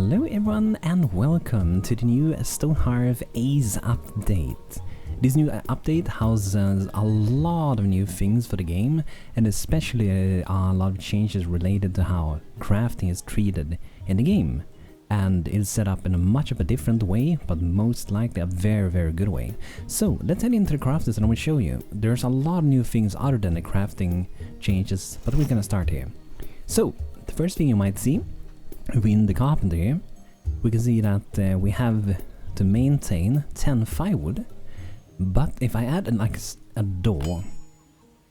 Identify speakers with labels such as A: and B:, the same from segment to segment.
A: Hello everyone and welcome to the new Stonehearth ACE update. This new update houses a lot of new things for the game, and especially a lot of changes related to how crafting is treated in the game. And it's set up in a much of a different way, but most likely a very good way. So let's head into the crafters and I will show you. There's a lot of new things other than the crafting changes, but we're gonna start here. So the first thing you might see in the carpenter here, we can see that we have to maintain 10 firewood, but if I add a door,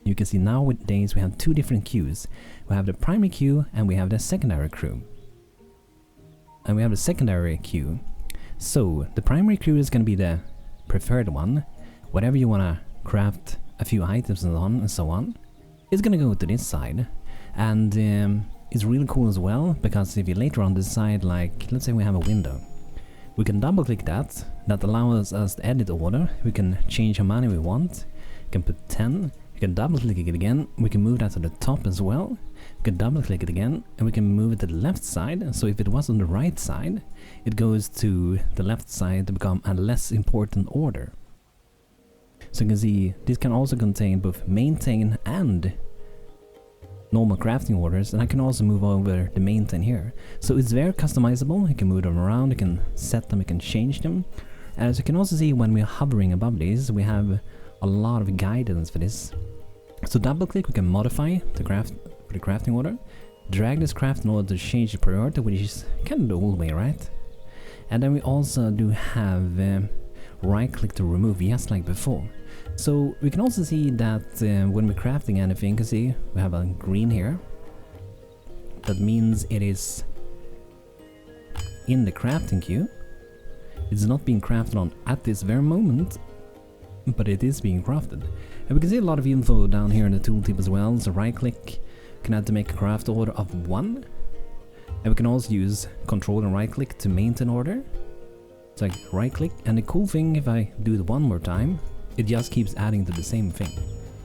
A: you can see nowadays we have two different queues. We have the primary queue and we have the secondary queue. And we have the secondary queue. So the primary queue is going to be the preferred one. Whatever you want to craft a few items and so on, it's going to go to this side. And it's really cool as well, because if you later on decide, like, let's say we have a window, we can double click that. That allows us to edit the order. We can change how many we want. You can put 10. You can double click it again. We can move that to the top as well. We can double click it again and we can move it to the left side. So if it was on the right side, it goes to the left side to become a less important order. So you can see this can also contain both maintain and normal crafting orders, and I can also move over the maintain here. So it's very customizable. You can move them around, you can set them, you can change them. And as you can also see, when we're hovering above this, we have a lot of guidance for this. So double click, we can modify the crafting order, drag this craft in order to change the priority, which is kind of the old way, right? And then we also do have right click to remove, just like before. So we can also see that when we're crafting anything, you can see we have a green here. That means it is in the crafting queue. It's not being crafted on at this very moment, but it is being crafted. And we can see a lot of info down here in the tooltip as well. So right click, can add to make a craft order of 1. And we can also use control and right click to maintain order. It's like right click, and the cool thing, if I do it one more time, it just keeps adding to the same thing.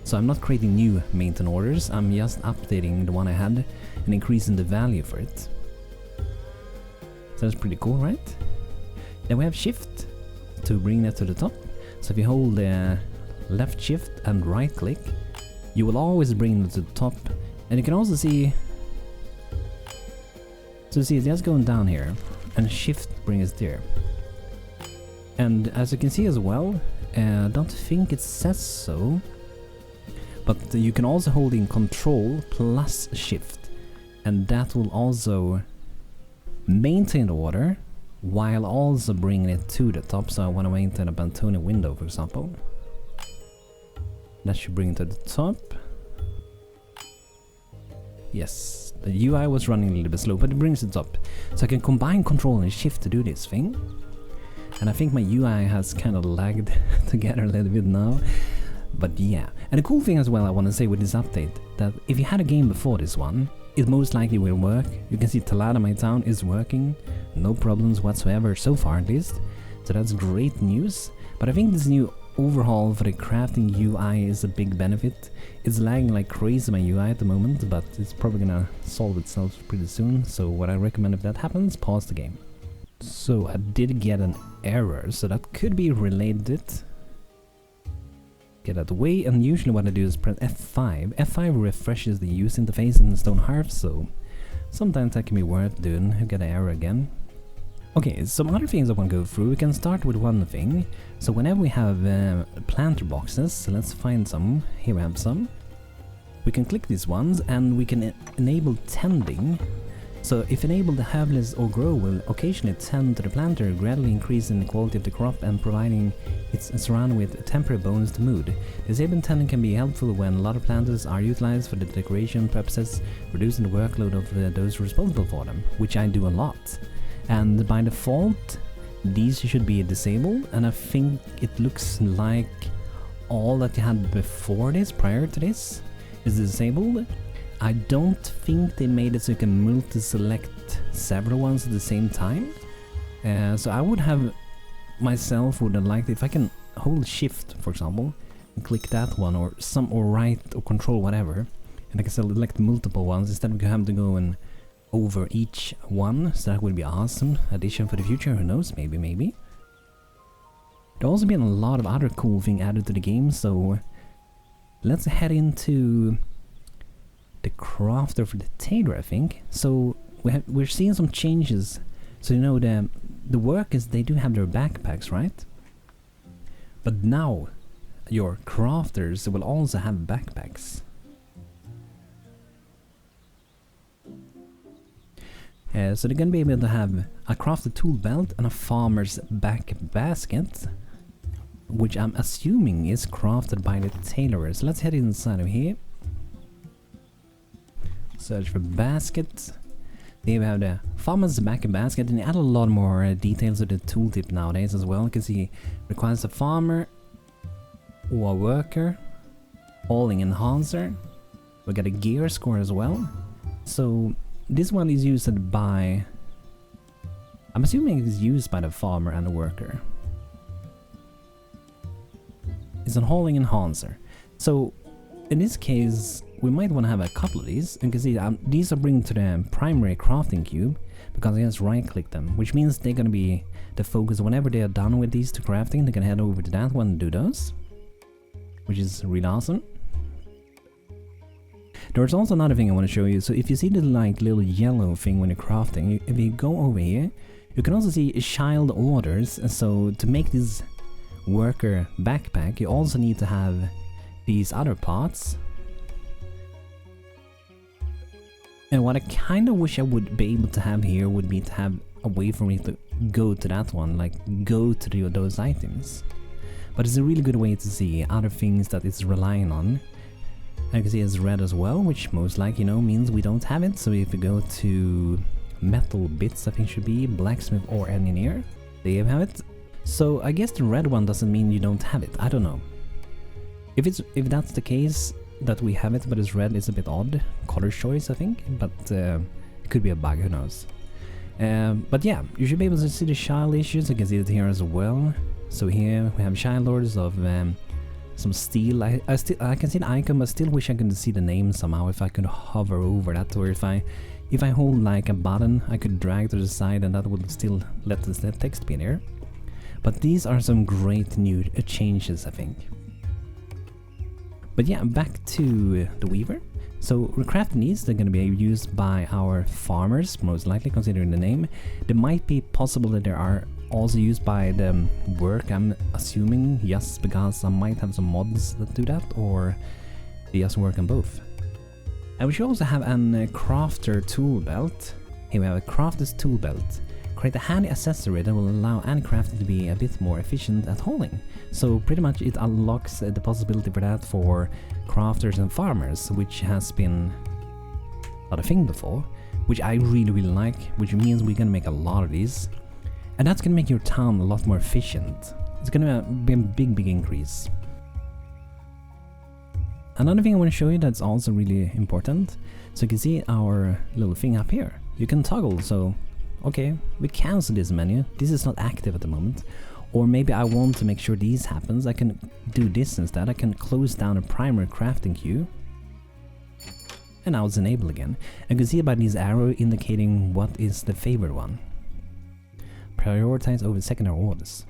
A: So I'm not creating new maintain orders, I'm just updating the one I had and increasing the value for it. So that's pretty cool, right? Then we have shift to bring that to the top. So if you hold the left shift and right click, you will always bring it to the top. And you can also see, so see it's just going down here, and shift brings it there. And as you can see as well, I don't think it says so, but you can also hold in control plus shift, and that will also maintain the order while also bringing it to the top. So I want to maintain a BANTO window, for example. That should bring it to the top. Yes, the UI was running a little bit slow, but it brings it up. So I can combine control and shift to do this thing. And I think my UI has kind of lagged together a little bit now. But yeah. And the cool thing as well I want to say with this update, that if you had a game before this one, it most likely will work. You can see Telada, my town, is working. No problems whatsoever, so far at least. So that's great news. But I think this new overhaul for the crafting UI is a big benefit. It's lagging like crazy, my UI at the moment, but it's probably gonna solve itself pretty soon. So what I recommend, if that happens, pause the game. So I did get an error, so that could be related. Get out of the way, and usually what I do is press F5. F5 refreshes the user interface in Stonehearth, so sometimes that can be worth doing. You get an error again. Okay, some other things I want to go through. We can start with one thing. So whenever we have planter boxes, so let's find some. Here we have some. We can click these ones and we can enable tending. So if enabled, the harvest or grow will occasionally tend to the planter, gradually increasing the quality of the crop and providing its surrounding with a temporary bonus to mood. Disabling tending can be helpful when a lot of planters are utilized for the decoration purposes, reducing the workload of those responsible for them, which I do a lot. And by default, these should be disabled, and I think it looks like all that you had before this, prior to this, is disabled. I don't think they made it so you can multi-select several ones at the same time. So I would have myself would have liked if I can hold shift, for example, and click that one, or right or control whatever, and I can select multiple ones instead of having to go and over each one, so that would be awesome addition for the future. Who knows, maybe. There's also been a lot of other cool things added to the game, so let's head into the crafter for the tailor, I think. So we're seeing some changes. So you know the workers, they do have their backpacks, right? But now your crafters will also have backpacks. So they're gonna be able to have a crafted tool belt and a farmer's back basket, which I'm assuming is crafted by the tailorers. So let's head inside of here. Search for basket. There we have the farmer's back basket, and they add a lot more details to the tooltip nowadays as well. You can see requires a farmer or a worker, hauling enhancer. We got a gear score as well. So this one is used by, I'm assuming it's used by the farmer and the worker. It's a hauling enhancer. So in this case, we might want to have a couple of these. You can see these are bringing to the primary crafting cube because I just right click them, which means they're going to be the focus whenever they are done with these two crafting. They can head over to that one and do those, which is really awesome. There's also another thing I want to show you. So if you see the like little yellow thing when you're crafting, if you go over here, you can also see child orders. So to make this worker backpack, you also need to have these other parts. And what I kind of wish I would be able to have here would be to have a way for me to go to that one, like go to those items. But it's a really good way to see other things that it's relying on. I can see it's red as well, which most likely, you know, means we don't have it. So if we go to metal bits, I think should be blacksmith or engineer, there you have it. So I guess the red one doesn't mean you don't have it. I don't know. If that's the case, that we have it but it's red, is a bit odd color choice, I think, but it could be a bug, who knows. But yeah, you should be able to see the child issues. You can see it here as well. So here we have child orders of some steel. I can see the icon, but still wish I could see the name somehow. If I could hover over that, or if I hold like a button, I could drag to the side and that would still let the text be there. But these are some great new changes, I think. But yeah, back to the weaver. So recrafting these, they're going to be used by our farmers, most likely, considering the name. They might be possible that they are also used by the work, I'm assuming, yes, because I might have some mods that do that, or they just work on both. And we should also have a crafter tool belt. Here we have a crafter's tool belt. Create a handy accessory that will allow any crafter to be a bit more efficient at hauling. So pretty much it unlocks the possibility for that for crafters and farmers, which has been not a thing before, which I really like, which means we're gonna make a lot of these. And that's gonna make your town a lot more efficient. It's gonna be a big increase. Another thing I want to show you that's also really important. So you can see our little thing up here. You can toggle, so okay, we cancel this menu. This is not active at the moment. Or maybe I want to make sure these happens. I can do this instead. I can close down a primary crafting queue. And now it's enabled again. And you can see by this arrow indicating what is the favorite one. Prioritize over secondary orders.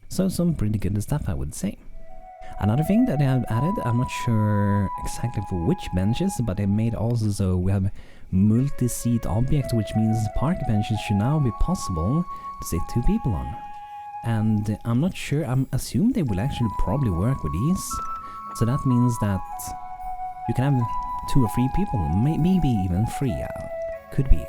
A: So some pretty good stuff, I would say. Another thing that they have added, I'm not sure exactly for which benches, but they made also so we have multi-seat objects, which means park benches should now be possible to sit 2 people on. And I'm not sure, I'm assuming they will actually probably work with these. So that means that you can have 2 or 3 people, maybe even 3, yeah, could be.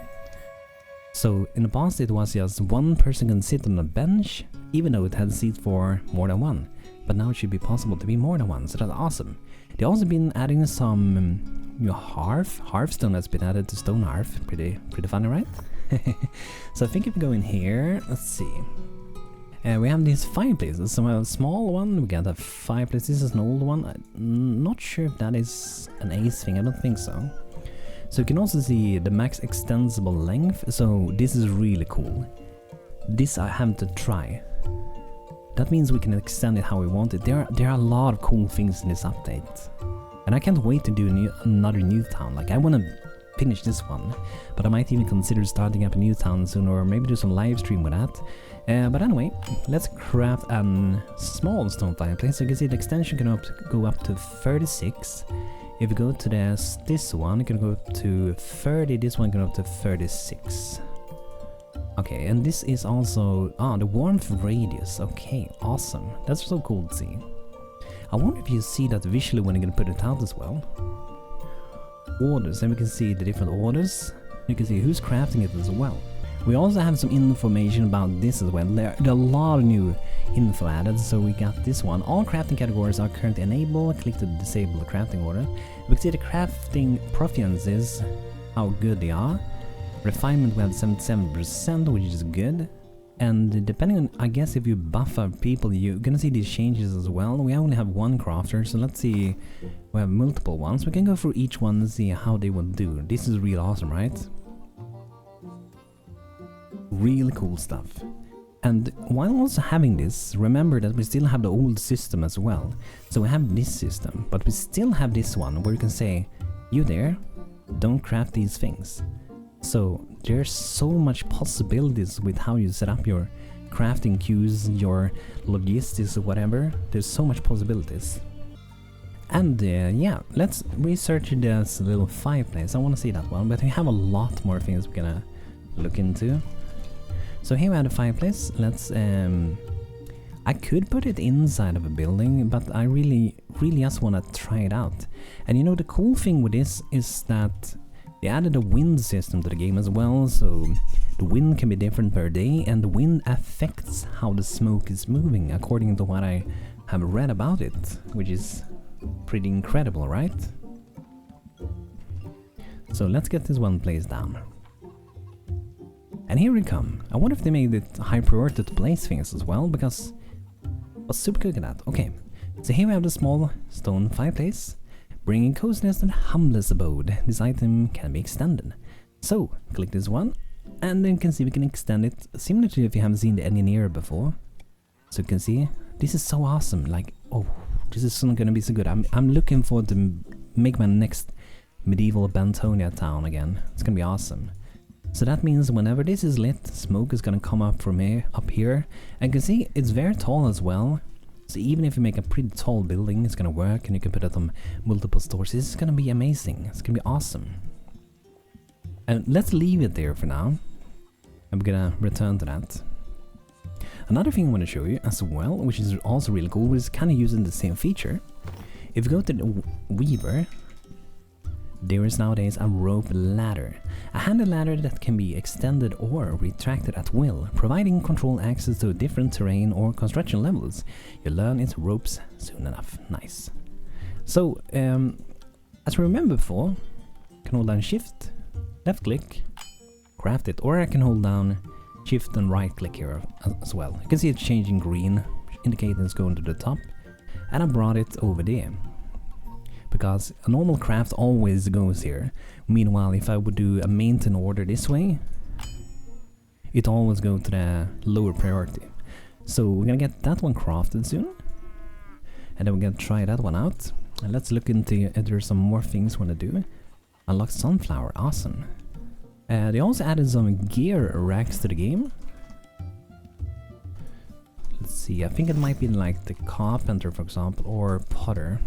A: So in the past it was just 1 person can sit on a bench, even though it had seats for more than 1. But now it should be possible to be more than 1, so that's awesome. They've also been adding some hearthstone that's been added to Stonehearth. Pretty funny, right? So I think if we go in here, let's see. We have these fireplaces. So we have a small one, we got a fireplace. This is an old one. I'm not sure if that is an ace thing, I don't think so. So you can also see the max extensible length. So this is really cool. This I have to try. That means we can extend it how we want it. There are a lot of cool things in this update. And I can't wait to do another new town. Like I want to finish this one. But I might even consider starting up a new town soon, or maybe do some live stream with that. But anyway, let's craft a small stone fireplace. So you can see the extension can go up to 36. If you go to this one, it can go up to 30. This one can go up to 36. Okay, and this is also the warmth radius. Okay, awesome. That's so cool to see. I wonder if you see that visually when you're gonna put it out as well. Orders, and we can see the different orders. You can see who's crafting it as well. We also have some information about this as well. There are a lot of new info added, so we got this one. All crafting categories are currently enabled. Click to disable the crafting order. We can see the crafting preferences, how good they are. Refinement, we have 77%, which is good. And depending on, I guess if you buffer people, you're gonna see these changes as well. We only have one crafter, so let's see. We have multiple ones. We can go through each one and see how they will do. This is real awesome, right? Really cool stuff. And while also having this, remember that we still have the old system as well. So we have this system, but we still have this one where you can say, you there, don't craft these things. So there's so much possibilities with how you set up your crafting queues, your logistics or whatever. There's so much possibilities. And yeah, let's research this little fireplace. I want to see that one, but we have a lot more things we're gonna look into. So here we have the fireplace. Let's I could put it inside of a building, but I really just want to try it out. And you know, the cool thing with this is that they added a wind system to the game as well, so the wind can be different per day, and the wind affects how the smoke is moving, according to what I have read about it, which is pretty incredible, right? So let's get this one place down. And here we come. I wonder if they made it high priority to place things as well, because I was super good at that. Okay, so here we have the small stone fireplace. Bringing coziness and humblest abode. This item can be extended. So, click this one, and then you can see we can extend it, similar to if you haven't seen the engineer before. So you can see, this is so awesome, like, oh, this is gonna be so good. I'm looking forward to make my next medieval Bantonia town again. It's gonna be awesome. So that means whenever this is lit, smoke is gonna come up from here, up here. And you can see, it's very tall as well. So even if you make a pretty tall building, it's gonna work, and you can put it on multiple stores. This is gonna be amazing. It's gonna be awesome. And let's leave it there for now. I'm gonna return to that. Another thing I want to show you as well, which is also really cool, which is kind of using the same feature. If you go to the Weaver, there is nowadays a rope ladder. A handle ladder that can be extended or retracted at will, providing control access to different terrain or construction levels. You'll learn its ropes soon enough. Nice. So, as we remember before, I can hold down shift, left click, craft it, or I can hold down shift and right click here as well. You can see it's changing green, indicating it's going to the top, and I brought it over there. Because a normal craft always goes here. Meanwhile, if I would do a maintain order this way, it always goes to the lower priority. So we're gonna get that one crafted soon, and then we're gonna try that one out. And let's look into if there's some more things we wanna do. Unlock sunflower, awesome. They also added some gear racks to the game. Let's see, I think it might be like the carpenter, for example, or potter.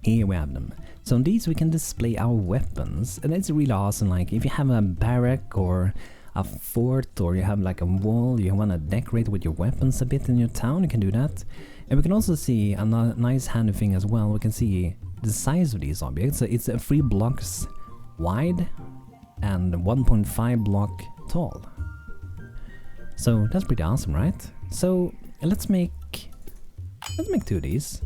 A: Here we have them. So on these we can display our weapons, and it's really awesome. Like if you have a barrack or a fort, or you have like a wall, you want to decorate with your weapons a bit in your town, you can do that. And we can also see a nice handy thing as well. We can see the size of these objects. So it's 3 blocks wide and 1.5 block tall. So that's pretty awesome, right? So let's make 2 of these.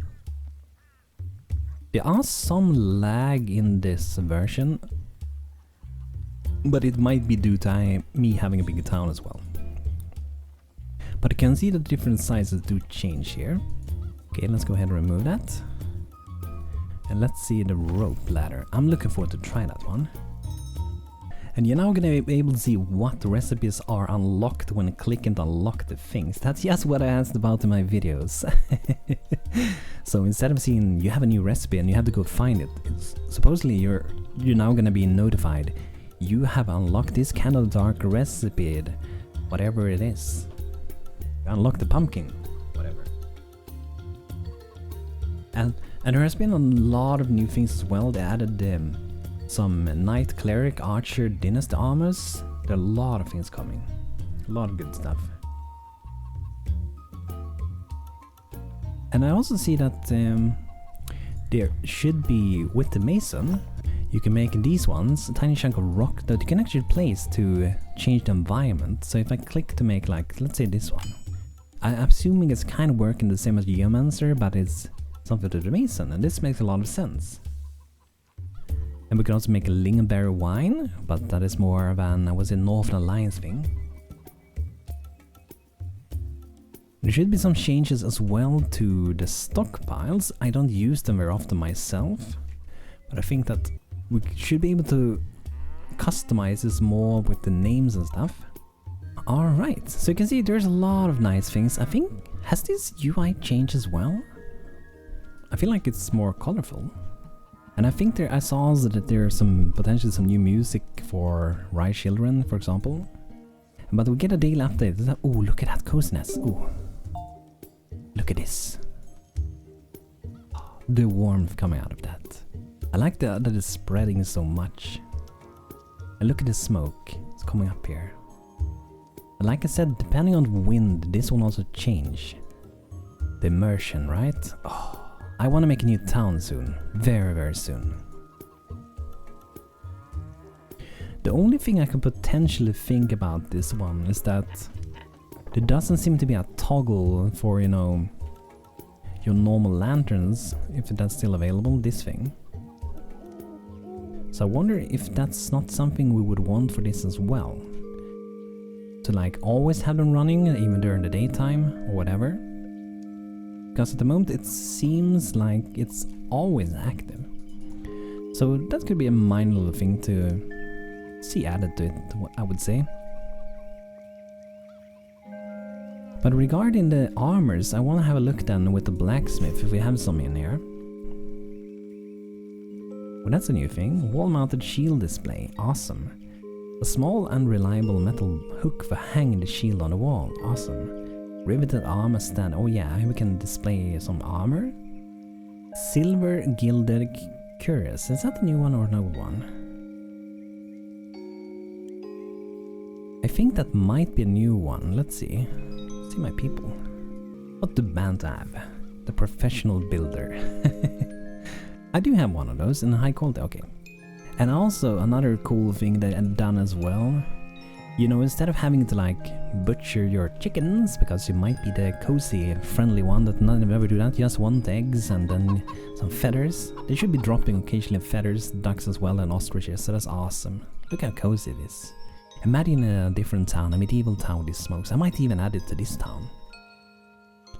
A: There are some lag in this version, but it might be due to me having a bigger town as well. But you can see that different sizes do change here. Okay, let's go ahead and remove that. And let's see the rope ladder. I'm looking forward to try that one. And you're now going to be able to see what recipes are unlocked when clicking to unlock the things. That's just what I asked about in my videos. So instead of seeing you have a new recipe and you have to go find it, it's supposedly you're you're now gonna be notified. You have unlocked this candle dark recipe, whatever it is. Unlock the pumpkin, whatever. And there has been a lot of new things as well. They added some Knight Cleric Archer Dynasty armors. There are a lot of things coming. A lot of good stuff. And I also see that there should be, with the mason, you can make these ones, a tiny chunk of rock that you can actually place to change the environment. So if I click to make, like, let's say this one. I'm assuming it's kind of working the same as Geomancer, but it's something to the mason, and this makes a lot of sense. And we can also make a lingonberry wine, but that is more of an, was it Northern Alliance thing? There should be some changes as well to the stockpiles. I don't use them very often myself, but I think that we should be able to customize this more with the names and stuff. Alright, so you can see there's a lot of nice things. I think, has this UI changed as well? I feel like it's more colorful. And I think I saw also that there's potentially some new music for Rye Children, for example. But we get a daily update. Oh, look at that coziness. Oh, look at this. The warmth coming out of that. I like that it's spreading so much. And look at the smoke. It's coming up here. And like I said, depending on the wind, this will also change. The immersion, right? Oh, I want to make a new town soon. Very, very soon. The only thing I can potentially think about this one is that there doesn't seem to be a toggle for, you know, your normal lanterns, if that's still available, this thing. So I wonder if that's not something we would want for this as well. To like always have them running, even during the daytime or whatever. Because at the moment it seems like it's always active. So that could be a minor little thing to see added to it, I would say. But regarding the armors, I want to have a look then with the blacksmith if we have some in here. Well, that's a new thing. Wall-mounted shield display. Awesome. A small and reliable metal hook for hanging the shield on the wall. Awesome. Riveted armor stand. Oh yeah, we can display some armor. Silver gilded cuirass. Is that the new one or an old one? I think that might be a new one. Let's see. See my people. What do BANTO have? The professional builder. I do have one of those in high quality. Okay. And also another cool thing that I've done as well, you know, instead of having to like butcher your chickens because you might be the cozy friendly one that none of ever do that, just want eggs and then some feathers. They should be dropping occasionally feathers, ducks as well, and ostriches, so that's awesome. Look how cozy it is. Imagine a different town, a medieval town with these smokes. I might even add it to this town.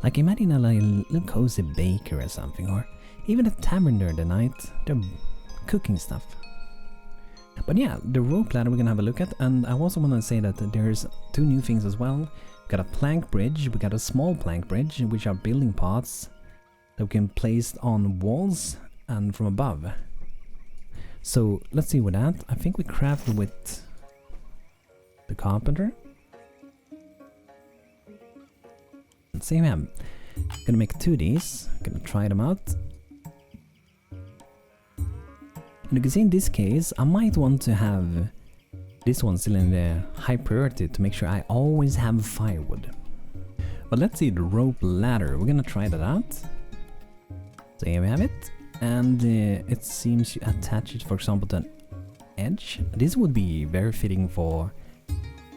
A: Like imagine a little cozy baker or something, or even a tavern during the night. They're cooking stuff. But yeah, the rope ladder we're gonna have a look at, and I also want to say that there's two new things as well. We got a plank bridge, we got a small plank bridge, which are building parts that we can place on walls and from above. So let's see with that. I think we crafted with the carpenter. Let's see, I'm gonna make two of these. Gonna try them out. And you can see in this case, I might want to have this one still in the high priority to make sure I always have firewood. But let's see the rope ladder. We're gonna try that out. So here we have it. And it seems you attach it, for example, to an edge. This would be very fitting for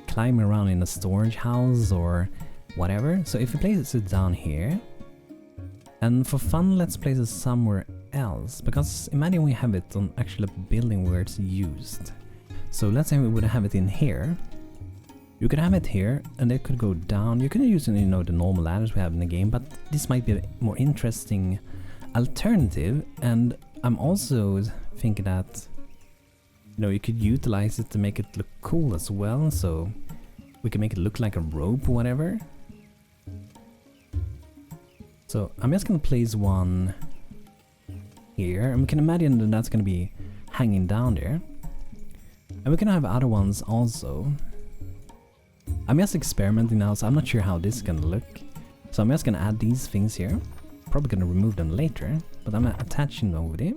A: climbing around in a storage house or whatever. So if you place it down here, and for fun, let's place it somewhere else, because imagine we have it on actually a building where it's used. So let's say we would have it in here. You could have it here, and it could go down. You can use, you know, the normal ladders we have in the game, but this might be a more interesting alternative. And I'm also thinking that, you know, you could utilize it to make it look cool as well. So we can make it look like a rope or whatever. So I'm just gonna place one here, and we can imagine that that's gonna be hanging down there. And we're gonna have other ones also. I'm just experimenting now, so I'm not sure how this is gonna look. So I'm just gonna add these things here. Probably gonna remove them later, but I'm attaching them over there.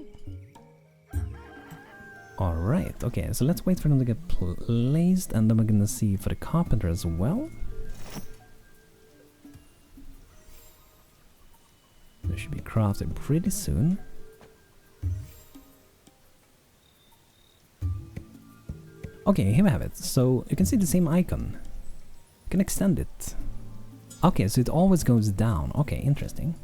A: Alright, okay, so let's wait for them to get placed, and then we're gonna see for the carpenter as well. They should be crafted pretty soon. Okay, here we have it. So you can see the same icon. You can extend it. Okay, so it always goes down. Okay, interesting.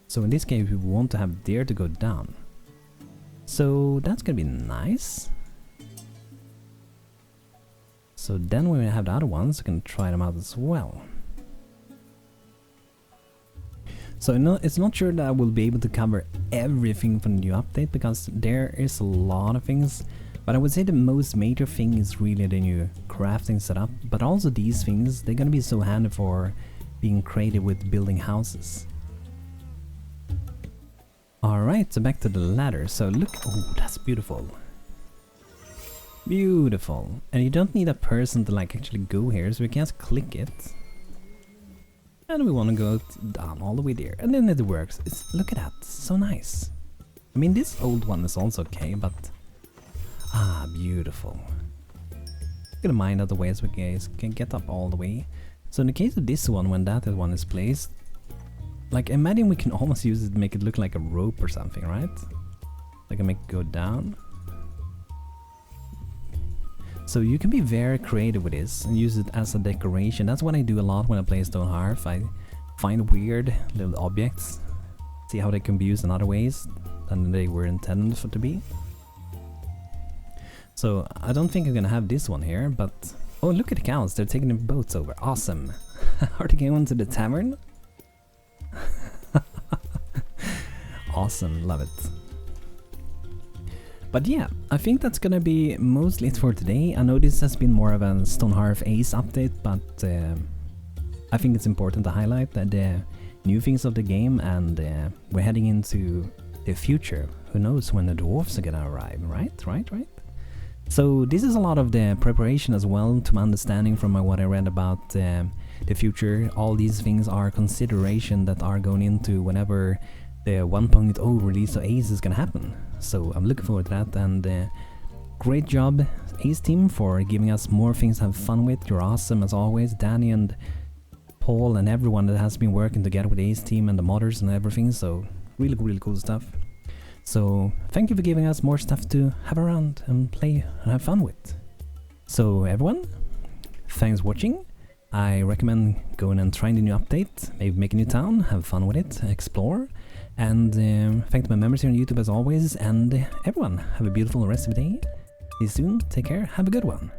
A: So in this case we want to have there to go down. So that's gonna be nice. So then when we have the other ones, we can try them out as well. So no, it's not sure that I will be able to cover everything from the new update, because there is a lot of things. But I would say the most major thing is really the new crafting setup, but also these things, they're gonna be so handy for being creative with building houses. Alright, so back to the ladder. So look, oh, that's beautiful. Beautiful. And you don't need a person to like actually go here, so we can just click it. And we want to go down all the way there, and then it works. Look at that, so nice. I mean, this old one is also okay, but beautiful. Gonna mine out the way so we guys can get up all the way. So in the case of this one, when that one is placed, like imagine we can almost use it to make it look like a rope or something, right? Like I make it go down. So you can be very creative with this and use it as a decoration. That's what I do a lot when I play Stonehearth. I find weird little objects, see how they can be used in other ways than they were intended for to be. So I don't think I'm gonna have this one here, but oh, look at the cows, they're taking the boats over. Awesome. Are they going to the tavern? Awesome, love it. But yeah, I think that's gonna be mostly it for today. I know this has been more of a Stonehearth ACE update, but I think it's important to highlight that the new things of the game, and we're heading into the future. Who knows when the dwarves are gonna arrive, right? So this is a lot of the preparation as well, to my understanding from what I read about the future. All these things are consideration that are going into whenever the 1.0 release of ACE is gonna happen. So I'm looking forward to that, and great job ACE team for giving us more things to have fun with. You're awesome as always, Danny and Paul and everyone that has been working together with the ACE team and the modders and everything. So really cool stuff. So thank you for giving us more stuff to have around and play and have fun with. So everyone, thanks for watching. I recommend going and trying the new update, maybe make a new town, have fun with it, explore. And thank my members here on YouTube as always, and everyone, have a beautiful rest of the day. See you soon, take care, have a good one.